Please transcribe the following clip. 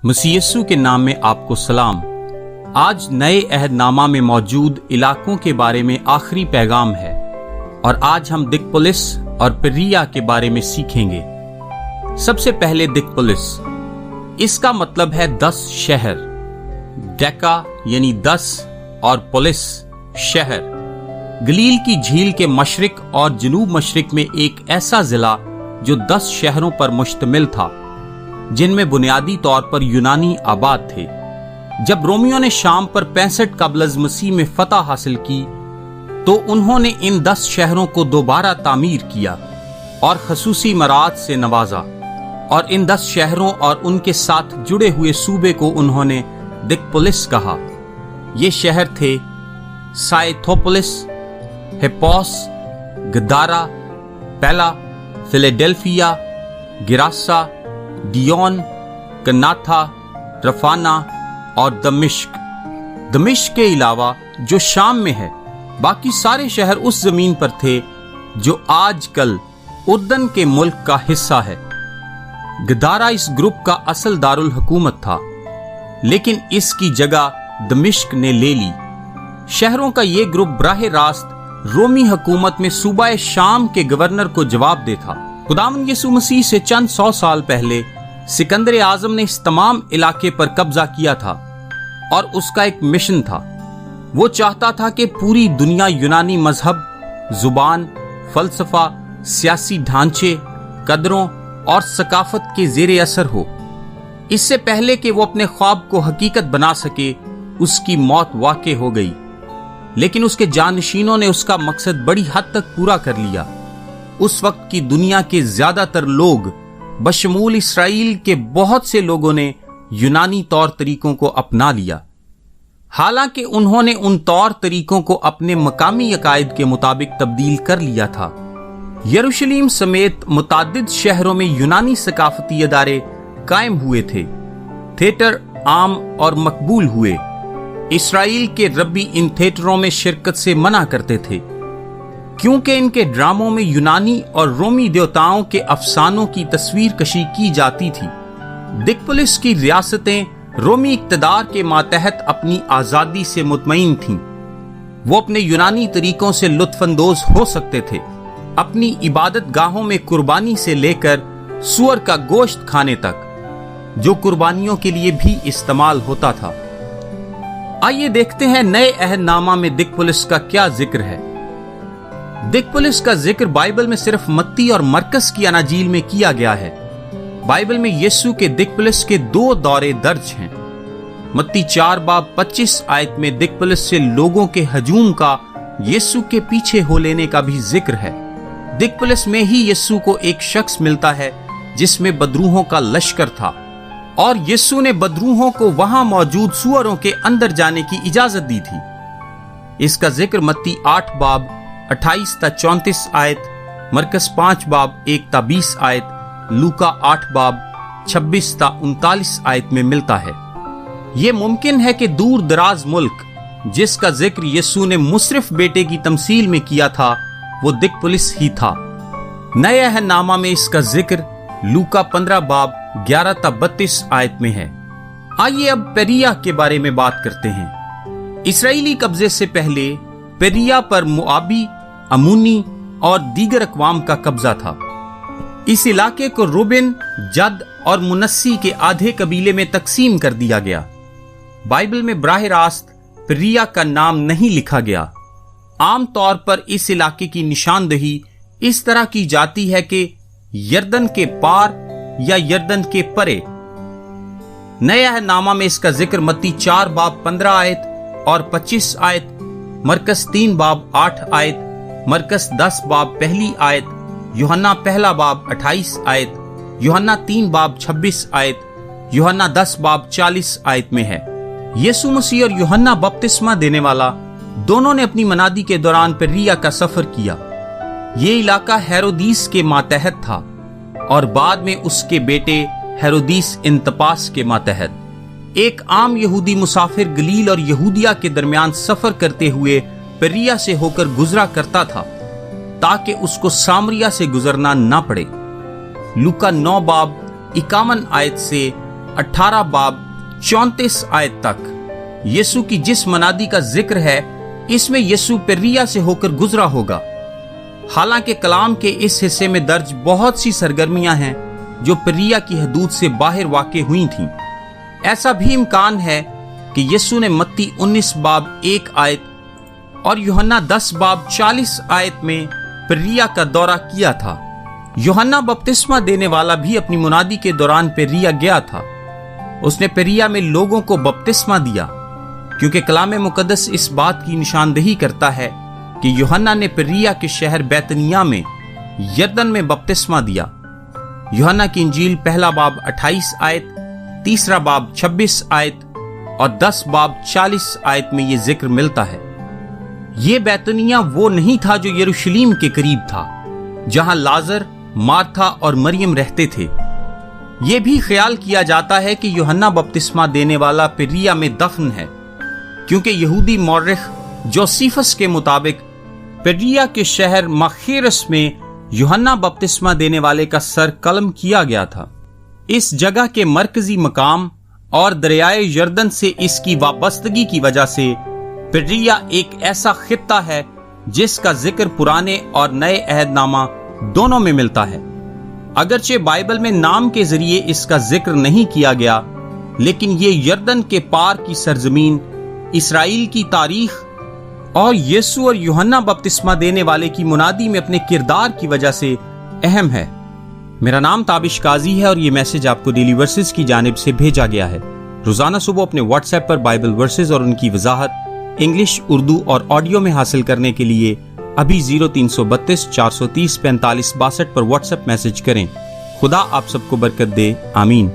मसीह यीशु के नाम में आपको सलाम। आज नए अहदनामा में मौजूद इलाकों के बारे में आखिरी पैगाम है और आज हम दिकपुलिस और पेरिया के बारे में सीखेंगे। सबसे पहले दिकपुलिस, इसका मतलब है 10 शहर। डेका यानी 10 और पुलिस शहर। गलील की झील के मशरिक और जनूब मशरिक में एक ऐसा जिला जो 10 शहरों पर मुश्तमिल था, जिनमें बुनियादी तौर पर यूनानी आबाद थे। जब रोमियों ने शाम पर 65 कबल मसीह में फतह हासिल की तो उन्होंने इन 10 शहरों को दोबारा तामीर किया और खसूसी मराद से नवाजा, और इन 10 शहरों और उनके साथ जुड़े हुए सूबे को उन्होंने दिकपुलिस कहा। ये शहर थे साइथोपोलिस, हिप्पोस, गदारा, पेला, फिलाडेल्फिया, गिरासा, डियोन, कनाथा, रफाना और दमिश्क के अलावा जो शाम में है, बाकी सारे शहर उस जमीन पर थे जो आजकल उर्दन के मुल्क का हिस्सा है। गदारा इस ग्रुप का असल दारुल हुकूमत था, लेकिन इसकी जगह दमिश्क ने ले ली। शहरों का ये ग्रुप बराह रास्त रोमी हुकूमत में सूबा शाम के गवर्नर को जवाब देता। खुदावंद यीशु मसीह से चंद 100 साल पहले सिकंदर आजम ने इस तमाम इलाके पर कब्जा किया था और उसका एक मिशन था। वो चाहता था कि पूरी दुनिया यूनानी मजहब, जुबान, फलसफा, सियासी ढांचे, कदरों और सकाफत के जेरे असर हो। इससे पहले कि वो अपने ख्वाब को हकीकत बना सके, उसकी मौत वाक़ई हो गई, लेकिन उसके जानशीनों ने उसका मकसद बड़ी हद तक पूरा कर लिया। उस वक्त की दुनिया के ज्यादातर लोग, बशमूल इसराइल के बहुत से लोगों ने यूनानी तौर तरीकों को अपना लिया, हालांकि उन्होंने उन तौर तरीकों को अपने मकामी अकायद के मुताबिक तब्दील कर लिया था। यरूशलेम समेत मुतादिद शहरों में यूनानी सकाफती अदारे कायम हुए थे। थिएटर आम और मकबूल हुए। इसराइल के रब्बी इन थिएटरों में शिरकत से मना करते थे, क्योंकि इनके ड्रामों में यूनानी और रोमी देवताओं के अफसानों की तस्वीर कशी की जाती थी। दिकपुलिस की रियासतें रोमी इक्तदार के मातहत अपनी आज़ादी से मुतमईन थीं। वो अपने यूनानी तरीकों से लुत्फानंदोज हो सकते थे, अपनी इबादत गाहों में कुर्बानी से लेकर सुअर का गोश्त खाने तक, जो कुर्बानियों के लिए भी इस्तेमाल होता था। आइए देखते हैं नए अहदनामा में दिकपुलिस का क्या जिक्र है। दिकपुलिस का जिक्र बाइबल में सिर्फ मत्ती और मरकस की अनाजील में किया गया है। बाइबल में यीशु के दिकपुलिस के 2 दौरे दर्ज हैं। मत्ती 4 बाब 25 आयत में दिकपुलिस से लोगों के हजूम का यीशु के पीछे हो लेने का भी जिक्र है। दिकपुलिस में ही यीशु को एक शख्स मिलता है जिसमें बदरूहों का लश्कर था, और यीशु ने बदरूहों को वहां मौजूद सूअरों के अंदर जाने की इजाजत दी थी। इसका जिक्र मत्ती 8 बाब 28 ता 34 आयत, मरकस 5 बाब 1 ता 20 आयत, लूका 8 बाब 26 ता 39 आयत में मिलता है। यह मुमकिन है कि दूर दराज मुल्क जिसका जिक्र यीशु ने मुसरिफ बेटे की तमसील में किया था, वो दिकपुलिस ही था। नए अहदनामा में इसका जिक्र लूका 15 बाब 11 ता 32 आयत में है। आइए अब पेरिया के बारे में बात करते हैं। इसराइली कब्जे से पहले पेरिया पर मुआबी, अमूनी और दीगर अकवाम का कब्जा था। इस इलाके को रूबेन, जद और मुनस्सी के आधे कबीले में तकसीम कर दिया गया। बाइबल में बराह रास्त पेरिया का नाम नहीं लिखा गया। आम तौर पर इस इलाके की निशानदही इस तरह की जाती है कि यर्दन के पार या यर्दन के परे। नए अहदनामा में इसका जिक्र मत्ती 4 बाब 15 आयत और 25 आयत, मरकस 3 बाब 8 आयत, मरकस 10 बाब 1 आयत, यूहन्ना 1 बाब 28 आयत, यूहन्ना 3 बाब 26 आयत, यूहन्ना 10 बाब 40 आयत में है। यीशु मसीह और यूहन्ना बपतिस्मा देने वाला दोनों ने अपनी मनादी के दौरान पेरिया का सफर किया। ये इलाका हेरोदीस के मातहत था और बाद में उसके बेटे हेरोदीस इंतपास के मातहत। एक आम यहूदी मुसाफिर गलील और यहूदिया के दरमियान सफर करते हुए पेरिया से होकर गुजरा करता था, ताकि उसको सामरिया से गुजरना ना पड़े। लूका 9 बाब 51 आयत से 18 बाब 34 आयत तक यीशु की जिस मनादी का जिक्र है, इसमें यीशु पेरिया से होकर गुजरा होगा। हालांकि कलाम के इस हिस्से में दर्ज बहुत सी सरगर्मियां हैं जो पेरिया की हदूद से बाहर वाक़ हुई थीं। ऐसा भी इम्कान है कि यीशु ने मत्ती 19 बाब 1 आयत और यूहन्ना 10 बाब 40 आयत में पेरिया का दौरा किया था। यूहन्ना बपतिस्मा देने वाला भी अपनी मुनादी के दौरान पेरिया गया था। उसने पेरिया में लोगों को बपतिस्मा दिया, क्योंकि कलाम मुकद्दस इस बात की निशानदेही करता है कि यूहन्ना ने पेरिया के शहर बैतनिया में यरदन में बपतिस्मा दिया। यूहन्ना की इंजील 1 बाब 28 आयत, 3 बाब 26 आयत और 10 बाब 40 आयत में यह जिक्र मिलता है। ये बैतनिया वो नहीं था जो यरूशलेम के करीब था, जहां लाजर, मार्था और मरियम रहते थे। यह भी ख्याल किया जाता है कि यूहन्ना बपतिस्मा देने वाला पेरिया में दफन है, क्योंकि यहूदी मौर्रिख जोसीफस के मुताबिक पेरिया के शहर मखेरस में यूहन्ना बपतिस्मा देने वाले का सर कलम किया गया था। इस जगह के मरकजी मकाम और दरियाए यरदन से इसकी वाबस्तगी की वजह से पेरिया एक ऐसा खित्ता है जिसका जिक्र पुराने और नए अहदनामा दोनों में मिलता है। अगरचे बाइबल में नाम के जरिए इसका जिक्र नहीं किया गया, लेकिन ये यरदन के पार की सरजमीन, इसराइल की तारीख और यीशु और यूहन्ना बपतिस्मा देने वाले की मुनादी में अपने किरदार की वजह से अहम है। मेरा नाम ताबिश काजी है और ये मैसेज आपको डेली वर्सेस की जानिब से भेजा गया है। रोजाना सुबह अपने व्हाट्सएप पर बाइबल वर्सेस और उनकी वजाहत इंग्लिश, उर्दू और ऑडियो में हासिल करने के लिए अभी 0332 430 45 62 पर व्हाट्सएप मैसेज करें। खुदा आप सबको बरकत दे। आमीन।